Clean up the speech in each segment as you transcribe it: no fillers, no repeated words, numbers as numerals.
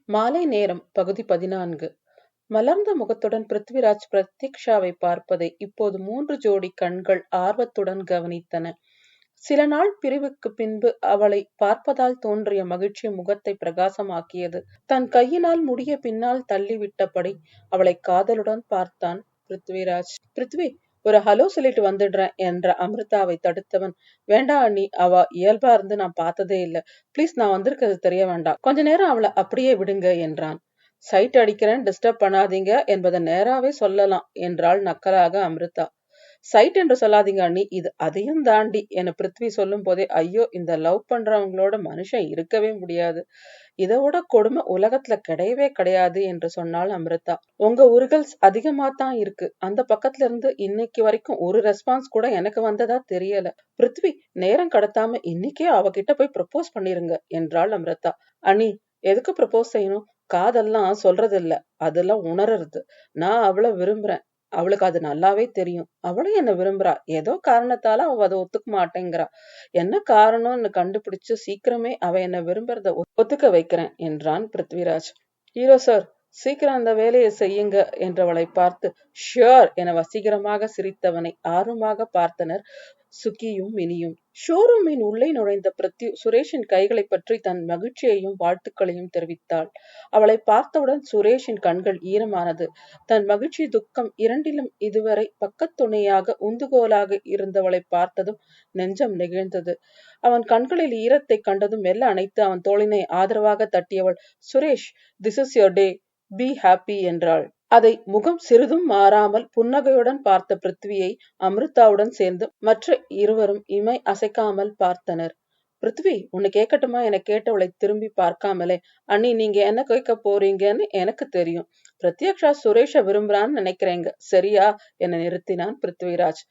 மாலை நேரம் பகுதி 14. மலர்ந்த முகத்துடன் பிருத்விராஜ் பிரத்யக்ஷாவை பார்ப்பதை இப்போது 3 ஜோடி கண்கள் ஆர்வத்துடன் கவனித்தன. சில நாள் பிரிவுக்கு பின்பு அவளை பார்ப்பதால் தோன்றிய மகிழ்ச்சி முகத்தை பிரகாசமாக்கியது. தன் கையினால் முடிய பின்னால் தள்ளிவிட்டபடி அவளை காதலுடன் பார்த்தான் பிருத்விராஜ். பிருத்வி, ஒரு ஹலோ சொல்லிட்டு வந்துடுறேன் என்ற அமிர்தாவை தடுத்தவன், வேண்டாம் அண்ணி, அவ இயல்பா இருந்து நான் பார்த்ததே இல்ல, ப்ளீஸ் நான் வந்திருக்கிறது தெரிய வேண்டாம், கொஞ்ச நேரம் அவளை அப்படியே விடுங்க என்றான். சைட் அடிக்கிறேன், டிஸ்டர்ப் பண்ணாதீங்க என்பதை நேராவே சொல்லலாம் என்றாள் நக்கலாக அமிர்தா. சைட் என்று சொல்லாதீங்க அண்ணி, இது அதையும் தாண்டி என பிருத்வி சொல்லும் போதே, ஐயோ, இந்த லவ் பண்றவங்களோட மனுஷன் இருக்கவே முடியாது, இதோட கொடுமை உலகத்துல கிடையவே கிடையாது என்று சொன்னாள் அமிர்தா. உங்க உருகல்ஸ் அதிகமா தான் இருக்கு, அந்த பக்கத்துல இருந்து இன்னைக்கு வரைக்கும் ஒரு ரெஸ்பான்ஸ் கூட எனக்கு வந்ததா தெரியல. பிருத்வி, நேரம் கடத்தாம இன்னைக்கே அவகிட்ட போய் ப்ரப்போஸ் பண்ணிருங்க என்றாள் அமிர்தா. அண்ணி, எதுக்கு ப்ரப்போஸ் செய்யணும்? காதெல்லாம் சொல்றது இல்ல, அதெல்லாம் உணர்றது. நான் அவளை விரும்புறேன், அவளுக்கு அது நல்லாவே தெரியும். அவளும் என்ன விரும்புறா, ஏதோ காரணத்தால அவ அதை ஒத்துக்க மாட்டேங்கிறா. என்ன காரணம்னு கண்டுபிடிச்சு சீக்கிரமே அவ என்ன விரும்புறத ஒத்துக்க வைக்கிறேன் என்றான் பிருத்விராஜ். ஹீரோ சார், சீக்கிரம் அந்த வேலையை செய்யுங்க என்றவளை பார்த்து ஷியோர் என வசீகரமாக சிரித்தவனை ஆர்வமாக பார்த்தனர் சுகியும் மினியும். ஷோரூமின் உள்ளே நுழைந்த பிருத்யு சுரேஷின் கைகளை பற்றி தன் மகிழ்ச்சியையும் வாழ்த்துக்களையும் தெரிவித்தாள். அவளை பார்த்தவுடன் சுரேஷின் கண்கள் ஈரமானது. தன் மகிழ்ச்சி துக்கம் இரண்டிலும் இதுவரை பக்கத்துணையாக உந்துகோலாக இருந்தவளை பார்த்ததும் நெஞ்சம் நெகிழ்ந்தது. அவன் கண்களில் ஈரத்தை கண்டதும் மெல்ல அணைத்து அவன் தோளினை ஆதரவாக தட்டியவள், Suresh, this is your day, be happy என்றாள். அதை முகம் சிறிதும் மாறாமல் புன்னகையுடன் பார்த்த பிருத்வியை அமிர்தாவுடன் சேர்ந்து மற்ற இருவரும் இமை அசைக்காமல் பார்த்தனர். பிருத்வி, உன்னை கேட்கட்டுமா என கேட்டவளை திரும்பி பார்க்காமலே, அண்ணி, நீங்க என்ன கேட்க போறீங்கன்னு எனக்கு தெரியும். பிரத்யக்ஷா சுரேஷ விரும்புறான்னு நினைக்கிறேங்க, சரியா என நிறுத்தினான் பிருத்விராஜ்.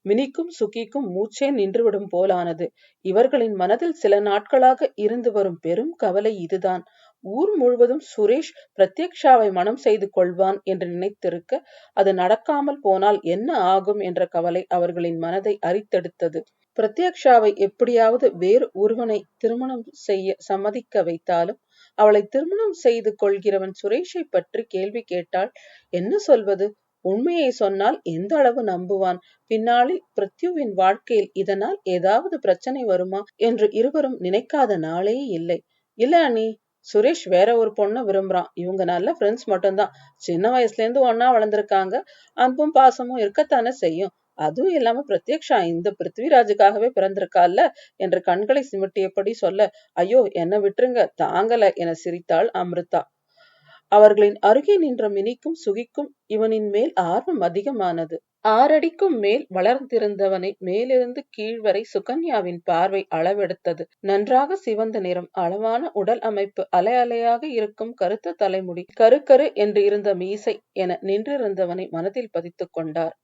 மினிக்கும் சுகிக்கும் மூச்சே நின்றுவிடும் போலானது. இவர்களின் மனதில் சில நாட்களாக இருந்து வரும் பெரும் கவலை இதுதான். ஊர் முழுவதும் சுரேஷ் பிரத்யக்ஷாவை மனம் செய்து கொள்வான் என்று நினைத்திருக்க, அது நடக்காமல் போனால் என்ன ஆகும் என்ற கவலை அவர்களின் மனதை அரித்தெடுத்தது. பிரத்யக்ஷாவை எப்படியாவது வேறு ஒருவனை திருமணம் செய்ய சம்மதிக்க வைத்தாலும் அவளை திருமணம் செய்து கொள்கிறவன் சுரேஷை பற்றி கேள்வி கேட்டால் என்ன சொல்வது? உண்மையை சொன்னால் எந்த அளவு நம்புவான்? பின்னாளில் பிருத்யுவின் வாழ்க்கையில் இதனால் ஏதாவது பிரச்சனை வருமா என்று இருவரும் நினைக்காத நாளே இல்லை. இல்ல அண்ணி, சுரேஷ் வேற ஒரு பொண்ணை விரும்புறான். இவங்க நல்ல ஃப்ரெண்ட்ஸ் மட்டும்தான். சின்ன வயசுல இருந்து ஒன்னா வளர்ந்துருக்காங்க. அன்பும் பாசமும் இருக்கத்தானே செய்யும். அதுவும் இல்லாம பிரத்யக்ஷா இந்த பிருத்விராஜுக்காகவே பிறந்திருக்கால என்று கண்களை சிமிட்டியபடி சொல்ல, ஐயோ, என்ன விட்டுருங்க, தாங்கல என சிரித்தாள் அமிர்தா. அவர்களின் அருகே நின்ற மினிக்கும் சுகிக்கும் இவனின் மேல் ஆர்வம் அதிகமானது. 6 அடிக்கும் மேல் வளர்ந்திருந்தவனை மேலிருந்து கீழ் வரை சுகன்யாவின் பார்வை அளவெடுத்தது. நன்றாக சிவந்த நிறம், அளவான உடல் அமைப்பு, அலை அலையாக இருக்கும் கருத்த தலைமுடி, கரு என்று இருந்த மீசை என நின்றிருந்தவனை மனதில் பதித்துக் கொண்டார்.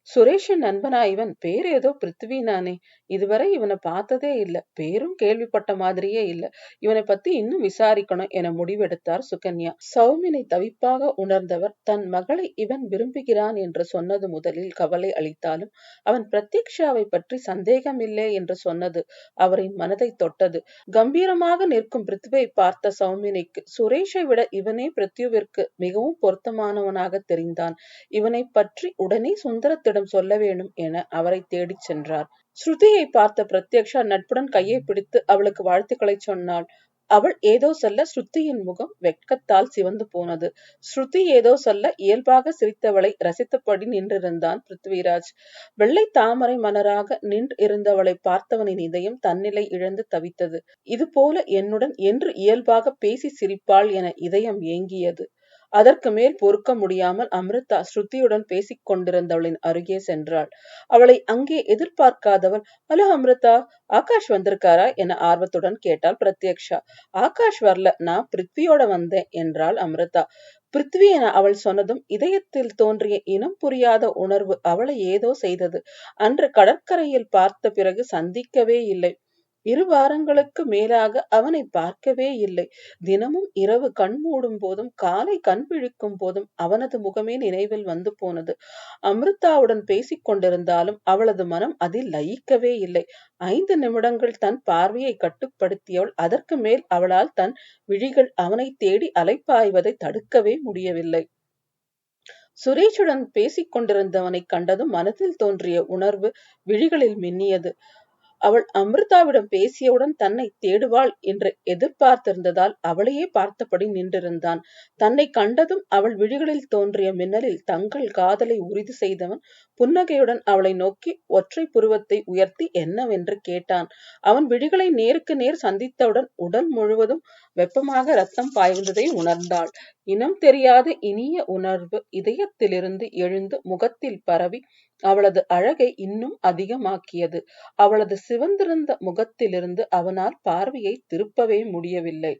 சுரேஷின் நண்பனா இவன்? பேர் ஏதோ பிருத்வி நானே, இதுவரை இவனை பார்த்ததே இல்ல, பேரும் கேள்விப்பட்ட மாதிரியே இல்ல, இவனை பத்தி இன்னும் விசாரிக்கணும் என முடிவெடுத்தார் சுகன்யா. சௌமினை தவிப்பாக உணர்ந்தவர் தன் மகளை இவன் விரும்புகிறான் என்று சொன்னது முதலில் கவலை அளித்தாலும் அவன் பிரத்யக்ஷாவை பற்றி சந்தேகமில்லை என்று சொன்னது அவரின் மனதை தொட்டது. கம்பீரமாக நிற்கும் பிருத்வியை பார்த்த சௌமினிக்கு சுரேஷை விட இவனே பிருத்யுவிற்கு மிகவும் பொருத்தமானவனாக தெரிந்தான். இவனை பற்றி உடனே சுந்தரத்திடம் சொல்ல வேணும் என அவரை தேடி சென்றார். ஸ்ருதியை பார்த்த பிரத்யக்ஷா நட்புடன் கையை பிடித்து அவளுக்கு வாழ்த்துக்களை சொன்னாள். அவள் ஏதோ சொல்ல ஸ்ருதியின் முகம் வெட்கத்தால் சிவந்து போனது. ஸ்ருதி ஏதோ சொல்ல இயல்பாக சிரித்தவளை ரசித்தபடி நின்றிருந்தான் பிருத்விராஜ். வெள்ளை தாமரை மலராக நின்று இருந்தவளை பார்த்தவனின் இதயம் தன்னிலை இழந்து தவித்தது. இது போல என்னுடன் என்று இயல்பாக பேசி சிரிப்பாள் என இதயம் ஏங்கியது. அதற்கு மேல் பொறுக்க முடியாமல் அமிர்தா ஸ்ருதியுடன் பேசிக் கொண்டிருந்தவளின் அருகே சென்றாள். அவளை அங்கே எதிர்பார்க்காதவள், ஹலோ அமிர்தா, ஆகாஷ் வந்திருக்காரா என ஆர்வத்துடன் கேட்டாள் பிரத்யக்ஷா. ஆகாஷ் வரல, நான் பிருத்வியோட வந்தேன் என்றாள் அமிர்தா. பிருத்வி என அவள் சொன்னதும் இதயத்தில் தோன்றிய இனம் புரியாத உணர்வு அவளை ஏதோ செய்தது. அன்று கடற்கரையில் பார்த்த பிறகு சந்திக்கவே இல்லை. 2 வாரங்களுக்கு மேலாக அவனை பார்க்கவே இல்லை. தினமும் இரவு கண் மூடும் போதும் காலை கண் விழிக்கும் போதும் அவனது முகமே நினைவில் வந்து போனது. அமிர்தாவுடன் பேசிக் கொண்டிருந்தாலும் அவளது மனம் அதில் லயிக்கவே இல்லை. 5 நிமிடங்கள் தன் பார்வையை கட்டுப்படுத்தியவள் அதற்கு மேல் அவளால் தன் விழிகள் அவனை தேடி அலைப்பாய்வதை தடுக்கவே முடியவில்லை. சுரேஷுடன் பேசிக் கொண்டிருந்தவனை கண்டதும் மனதில் தோன்றிய உணர்வு விழிகளில் மின்னியது. அவள் அமிர்தாவிடம் பேசியவுடன் தன்னை தேடுவாள் என்று எதிர்பார்த்திருந்ததால் அவளையே பார்த்தபடி நின்றிருந்தான். தன்னை கண்டதும் அவள் விழிகளில் தோன்றிய மின்னலில் தங்கள் காதலை உறுதி செய்தவன் புன்னகையுடன் அவளை நோக்கி ஒற்றை புருவத்தை உயர்த்தி என்னவென்று கேட்டான். அவன் விழிகளை நேருக்கு நேர் சந்தித்தவுடன் உடல் முழுவதும் வெப்பமாக ரத்தம் பாய்ந்ததை உணர்ந்தாள். இனம் தெரியாத இனிய உணர்வு இதயத்திலிருந்து எழுந்து முகத்தில் பரவி அவளது அழகை இன்னும் அதிகமாக்கியது. அவளது சிவந்திருந்த முகத்திலிருந்து அவனால் பார்வையை திருப்பவே முடியவில்லை.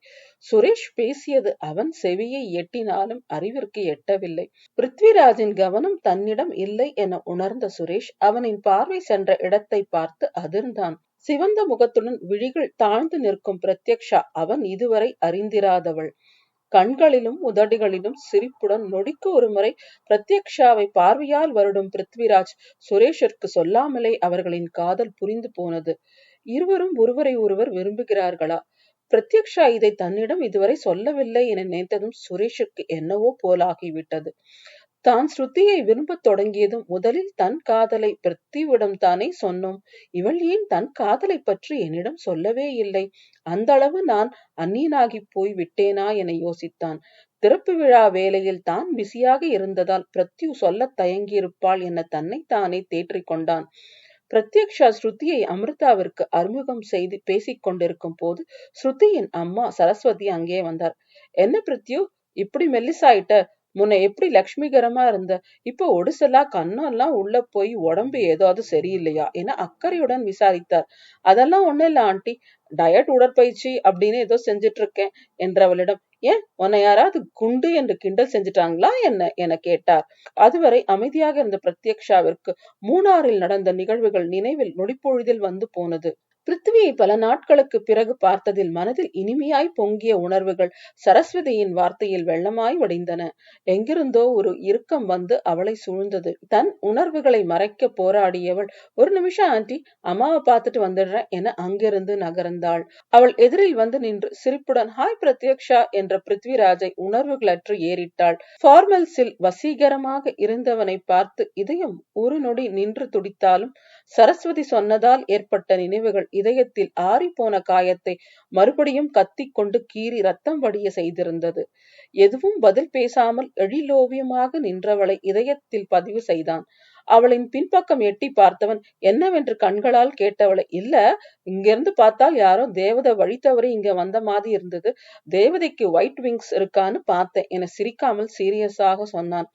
சுரேஷ் பேசியது அவன் செவியை எட்டினாலும் அறிவிற்கு எட்டவில்லை. பிருத்விராஜின் கவனம் தன்னிடம் இல்லை என உணர்ந்த சுரேஷ் அவனின் பார்வை சென்ற இடத்தை பார்த்து அதிர்ந்தான். சிவந்த முகத்துடன் விழிகள் தாழ்ந்து நிற்கும் பிரத்யக்ஷா அவன் இதுவரை அறிந்திராதவள். கண்களிலும் உதடுகளிலும் சிரிப்புடன் நொடிக்கு ஒருமுறை பிரத்யக்ஷாவை பார்வையால் வருடும் பிருத்விராஜ் சுரேஷிற்கு சொல்லாமலே அவர்களின் காதல் புரிந்து போனது. இருவரும் ஒருவரை ஒருவர் விரும்புகிறார்களா? பிரத்யக்ஷா இதை தன்னிடம் இதுவரை சொல்லவில்லை என நினைத்ததும் சுரேஷுக்கு என்னவோ போலாகிவிட்டது. தான் ஸ்ருதியை விரும்பத் தொடங்கியதும் முதலில் தன் காதலை பிருத்திவிடம் தானே சொன்னோம். இவள் ஏன் தன் காதலை பற்றி என்னிடம் சொல்லவே இல்லை? அந்த அளவு நான் அந்நியனாகி போய் விட்டேனா என யோசித்தான். திறப்பு விழா வேளையில் தான் பிஸியாக இருந்ததால் பிருத்யு சொல்ல தயங்கியிருப்பாள் என தன்னை தானே தேற்றிக் கொண்டான். பிரத்யக்ஷா ஸ்ருதியை அமிர்தாவிற்கு அறிமுகம் செய்து பேசிக் கொண்டிருக்கும் போது ஸ்ருதியின் அம்மா சரஸ்வதி அங்கே வந்தார். என்ன பிருத்யு இப்படி மெல்லிசாயிட்ட? முன்ன எப்படி லட்சுமிகரமா இருந்த, இப்ப ஒடுசலா கண்ணெல்லாம் உள்ள போய் உடம்பு ஏதாவது சரியில்லையா என அக்கறையுடன் விசாரித்தார். அதெல்லாம் ஒண்ணும் இல்ல ஆண்டி, டயட் உடற்பயிற்சி அப்படின்னு ஏதோ செஞ்சிட்டு இருக்கேன் என்றவளிடம், ஏன் உன்னை யாராவது குண்டு என்று கிண்டல் செஞ்சிட்டாங்களா என்ன என கேட்டார். அதுவரை அமைதியாக இருந்த பிரத்யக்ஷாவிற்கு மூணாறில் நடந்த நிகழ்வுகள் நினைவில் நொடிப்பொழுதில் வந்து போனது. பிருத்திவியை பல நாட்களுக்கு பிறகு பார்த்ததில் மனதில் இனிமையாய் பொங்கிய உணர்வுகள் சரஸ்வதியின் வார்த்தையில் வெள்ளமாய் வடிந்தன. எங்கிருந்தோ ஒரு இறுக்கம் வந்து அவளை சூழ்ந்தது. தன் உணர்வுகளை மறைக்க போராடியவள், ஒரு நிமிஷம் ஆண்டி, அம்மாவை பார்த்துட்டு வந்துடுறேன் என அங்கிருந்து நகர்ந்தாள். அவள் எதிரில் வந்து நின்று சிரிப்புடன் ஹாய் பிரத்யக்ஷா என்ற பிருத்விராஜை உணர்வுகளற்று ஏறிட்டாள். ஃபார்மல்ஸில் வசீகரமாக இருந்தவனை பார்த்து இதயம் ஒரு நொடி நின்று துடித்தாலும் சரஸ்வதி சொன்னதால் ஏற்பட்ட நினைவுகள் இதயத்தில் ஆறிப்போன காயத்தை மறுபடியும் கத்திக் கொண்டு கீறி ரத்தம் வடிய செய்திருந்தது. எதுவும் பதில் பேசாமல் எழிலோவியமாக நின்றவளை இதயத்தில் பதிவு செய்தான். அவளின் பின்பக்கம் எட்டி பார்த்தவன் என்னவென்று கண்களால் கேட்டவளை, இல்ல இங்கிருந்து பார்த்தால் யாரோ தேவதை வழி தவறி இங்க வந்த மாதிரி இருந்தது, தேவதைக்கு ஒயிட் விங்ஸ் இருக்கான்னு பார்த்தேன் என சிரிக்காமல் சீரியஸாக சொன்னான்.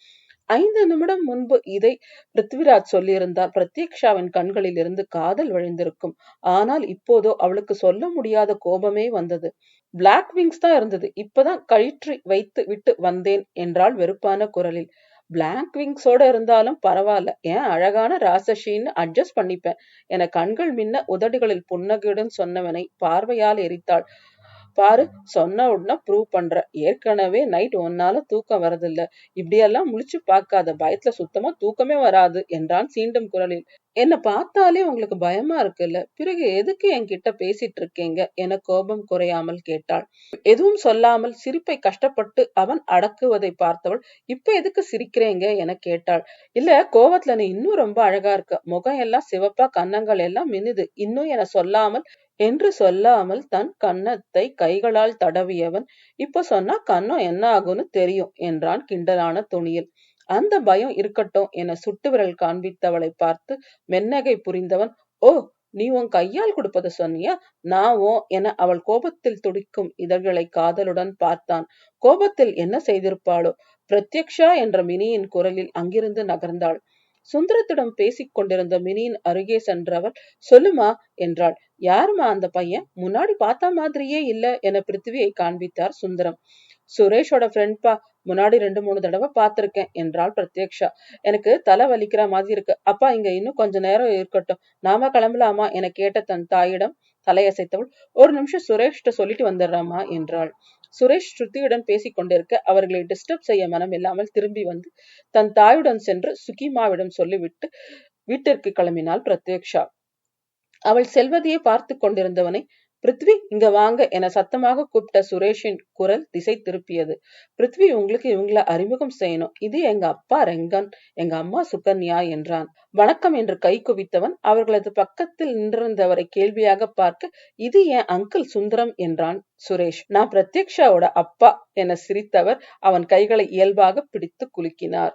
5 நிமிடம் முன்பு இதை பிருத்விராஜ் சொல்லியிருந்தால் பிரத்யக்ஷாவின் கண்களில் இருந்து காதல் வழிந்திருக்கும். ஆனால் இப்போதோ அவளுக்கு சொல்ல முடியாத கோபமே வந்தது. பிளாக் விங்ஸ் தான் இருந்தது, இப்பதான் கழிற்றி வைத்து விட்டு வந்தேன் என்றாள் வெறுப்பான குரலில். பிளாக் விங்ஸோட இருந்தாலும் பரவாயில்ல, ஏன் அழகான ராசஷின்னு அட்ஜஸ்ட் பண்ணிப்பேன் என கண்கள் மின்ன உதடுகளில் புன்னகையுடன் சொன்னவனை பார்வையால் எரித்தாள். பாரு, சொன்ன உடனே ப்ரூவ் பண்ற, ஏற்கனவே நைட் ஒன்னால தூக்கம் வரதில்ல, இப்படியெல்லாம் முழிச்சு பார்க்காத, பயத்துல சுத்தமா தூக்கமே வராது என்றான் சீண்டும் குரலில். என்ன பார்த்தாலே உங்களுக்கு பயமா இருக்குல்ல, பிறகு எதுக்கு என்கிட்ட பேசிட்டு இருக்கீங்க என கோபம் குறையாமல் கேட்டாள். எதுவும் சொல்லாமல் சிரிப்பை கஷ்டப்பட்டு அவன் அடக்குவதை பார்த்தவள், இப்ப எதுக்கு சிரிக்கிறீங்க என கேட்டாள். இல்ல, கோவத்துல நீ இன்னும் ரொம்ப அழகா இருக்க, முகம் எல்லாம் சிவப்பா, கன்னங்கள் எல்லாம் மின்னுது இன்னும் என சொல்லாமல் என்று சொல்லாமல் தன் கன்னத்தை கைகளால் தடவியவன், இப்ப சொன்னா கன்னம் என்ன ஆகும்னு தெரியும் என்றான் கிண்டலான துணியில். அந்த பயம் இருக்கட்டும் என சுட்டு விரல் காண்பித்தவளை பார்த்து மென்னகை புரிந்தவன், ஓ நீ உன் கையால் கொடுப்பத சொன்னியா, நான் ஓ என அவள் கோபத்தில் துடிக்கும் இதழ்களை காதலுடன் பார்த்தான். கோபத்தில் என்ன செய்திருப்பாளோ? பிரத்யக்ஷா என்ற மினியின் குரலில் அங்கிருந்து நகர்ந்தாள். சுந்தரத்திடம் பேசிக் கொண்டிருந்த மினியின் அருகே சென்றவள், சொல்லுமா என்றாள். யாருமா அந்த பையன், முன்னாடி பார்த்த மாதிரியே இல்ல என பிருத்திவியை காண்பித்தார் சுந்தரம். சுரேஷோட ஃப்ரெண்ட்பா, முன்னாடி 2-3 தடவை பார்த்திருக்கேன் என்றாள் பிரத்யக்ஷா. எனக்கு தலை வலிக்கிற மாதிரி இருக்கு, அப்பா இங்க இன்னும் கொஞ்ச நேரம் இருக்கட்டும், நாம கிளம்பலாமா என கேட்ட தன் தாயிடம் தலையசைத்தவள், ஒரு நிமிஷம் சுரேஷ்ட சொல்லிட்டு வந்துடுறாமா என்றாள். சுரேஷ் ஸ்ருதியுடன் பேசிக் கொண்டிருக்க அவர்களை டிஸ்டர்ப் செய்ய மனம் இல்லாமல் திரும்பி வந்து தன் தாயுடன் சென்று சுகிமாவிடம் சொல்லிவிட்டு வீட்டிற்கு கிளம்பினாள் பிரத்யக்ஷா. அவள் செல்வதையே பார்த்து கொண்டிருந்தவனை, பிருத்வி, இங்க வாங்க என சத்தமாக கூப்பிட்ட சுரேஷின் குரல் திசை திருப்பியது. பிருத்வி, உங்களுக்கு இவங்கள அறிமுகம் செய்யணும். இது எங்க அப்பா ரெங்கன், எங்க அம்மா சுகன்யா என்றான். வணக்கம் என்று கை குவித்தவன் அவர்களது பக்கத்தில் நின்றிருந்தவரை கேள்வியாக பார்க்க, இது என் அங்கிள் சுந்தரம் என்றான் சுரேஷ். நான் பிரத்யக்ஷாவோட அப்பா என சிரித்தவர் அவன் கைகளை இயல்பாக பிடித்து குலுக்கினார்.